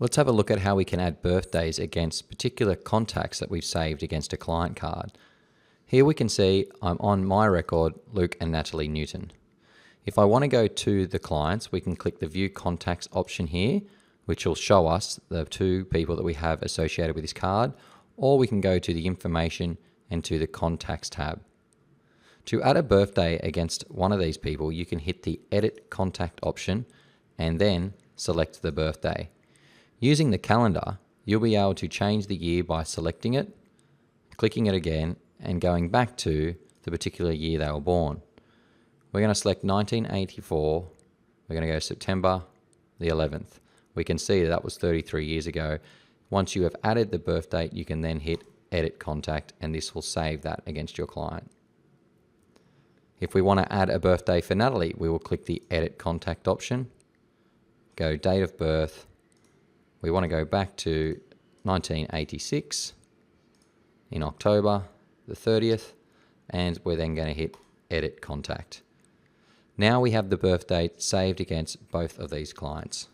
Let's have a look at how we can add birthdays against particular contacts that we've saved against a client card. Here we can see I'm on my record, Luke and Natalie Newton. If I want to go to the clients, we can click the View Contacts option here, which will show us the two people that we have associated with this card, or we can go to the Information and to the Contacts tab. To add a birthday against one of these people, you can hit the Edit Contact option and then select the birthday. Using the calendar, you'll be able to change the year by selecting it, clicking it again, and going back to the particular year they were born. We're going to select 1984. We're going to go September the 11th. We can see that was 33 years ago. Once you have added the birth date, you can then hit Edit Contact, and this will save that against your client. If we want to add a birthday for Natalie, we will click the Edit Contact option, go Date of Birth. We want to go back to 1986 in October the 30th, and we're then going to hit Edit Contact. Now we have the birth date saved against both of these clients.